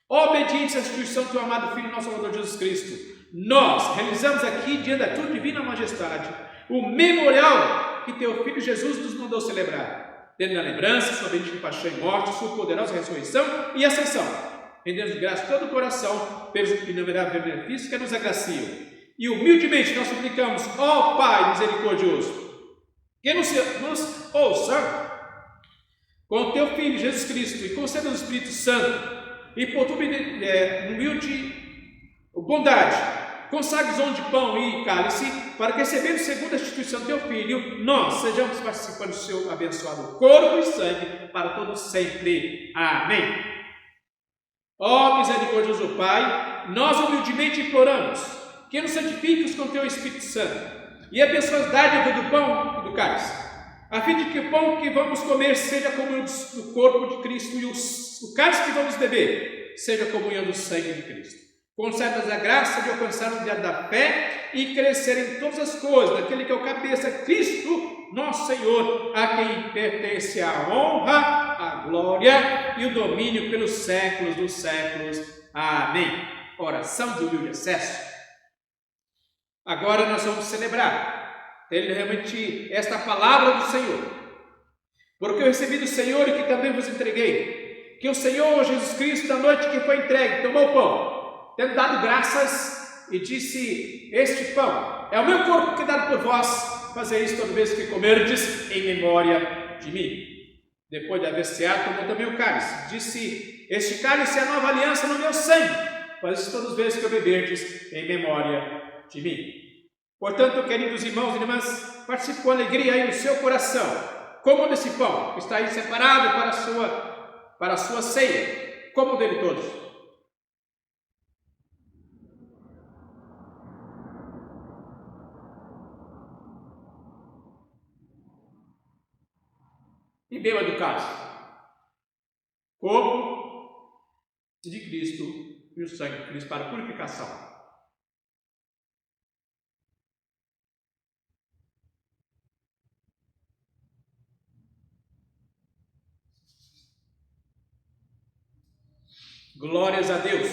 Obediente à instituição do teu amado Filho, nosso Salvador Jesus Cristo, nós realizamos aqui, diante da tua divina majestade, o memorial que teu Filho Jesus nos mandou celebrar, tendo na lembrança sua bendita paixão e morte, sua poderosa ressurreição e ascensão. Rendemos graças de todo o coração pelos inumeráveis benefícios que nos agraciam. E humildemente nós suplicamos, ó Pai misericordioso, que nos ouça com o teu Filho Jesus Cristo e conceda o Espírito Santo e por tua humilde bondade, consagres onde pão e cálice, para que, recebendo segundo a instituição do teu Filho, nós sejamos participantes do seu abençoado corpo e sangue para todos sempre. Amém. Ó misericordioso Pai, nós humildemente imploramos que nos santifiques com teu Espírito Santo e abençoes a dádiva do pão e do cálice, a fim de que o pão que vamos comer seja a comunhão do corpo de Cristo e o cálice que vamos beber seja a comunhão do sangue de Cristo. Concede-nos a graça de alcançar o dia da fé e crescer em todas as coisas, daquele que é o cabeça, Cristo, nosso Senhor, a quem pertence a honra, a glória e o domínio pelos séculos dos séculos. Amém. Oração de humilde acesso. Agora nós vamos celebrar realmente esta palavra do Senhor, porque eu recebi do Senhor e que também vos entreguei, que o Senhor Jesus Cristo, na noite que foi entregue, tomou o pão, tendo dado graças e disse: este pão é o meu corpo que é dado por vós, fazer isso toda vez que comerdes em memória de mim. Depois de haver ceado, tomou também o cálice, disse: este cálice é a nova aliança no meu sangue, faz isso todas as vezes que eu beberdes em memória de mim. Portanto, queridos irmãos e irmãs, participe com alegria aí no seu coração, comam desse pão, que está aí separado para a sua ceia, comam dele todos. E beba do cálice, corpo de Cristo e o sangue de Cristo para a purificação. Glórias a Deus.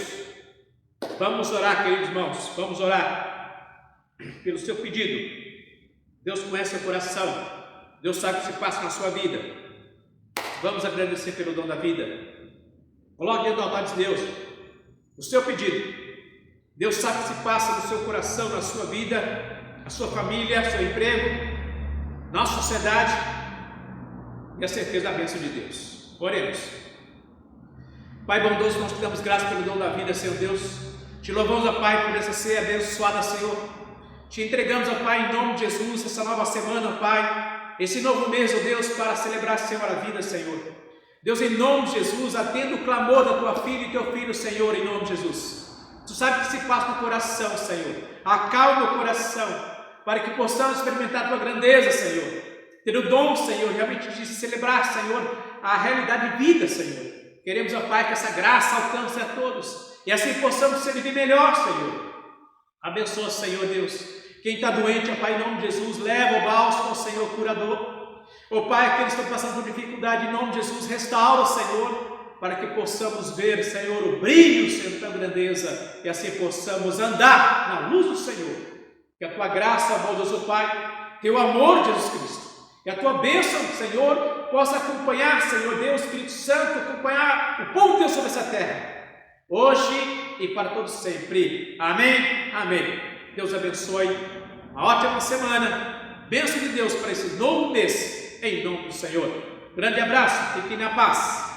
Vamos orar, queridos irmãos, vamos orar pelo seu pedido. Deus conhece o coração, Deus sabe o que se passa na sua vida. Vamos agradecer pelo dom da vida. Coloque diante do altar de Deus o seu pedido. Deus sabe o que se passa no seu coração, na sua vida, na sua família, seu emprego, na sociedade, e a certeza da bênção de Deus. Oremos. Pai bondoso, nós te damos graças pelo dom da vida, Senhor Deus. Te louvamos, ó Pai, por essa ceia abençoada, Senhor. Te entregamos, ó Pai, em nome de Jesus, essa nova semana, ó Pai, esse novo mês, ó Deus, para celebrar, Senhor, a vida, Senhor. Deus, em nome de Jesus, atenda o clamor da tua filha e teu filho, Senhor, em nome de Jesus. Tu sabes o que se passa no coração, Senhor. Acalma o coração, para que possamos experimentar a tua grandeza, Senhor. Ter o dom, Senhor, realmente de celebrar, Senhor, a realidade de vida, Senhor. Queremos, ó Pai, que essa graça alcance a todos e assim possamos servir melhor, Senhor. Abençoa, Senhor Deus, quem está doente, ó Pai, em nome de Jesus, leva o bálsamo ao Senhor curador. Ó Pai, aqueles que estão passando por dificuldade, em nome de Jesus, restaura, Senhor, para que possamos ver, Senhor, o brilho, Senhor, da grandeza e assim possamos andar na luz do Senhor. Que a tua graça, bondoso Pai, teu amor, Jesus Cristo, e a tua bênção, Senhor, possa acompanhar, Senhor Deus, Espírito Santo, acompanhar o povo Deus sobre essa terra, hoje e para todos sempre. Amém, amém. Deus abençoe, uma ótima semana, bênção de Deus para esse novo mês, em nome do Senhor. Grande abraço, fiquem na paz.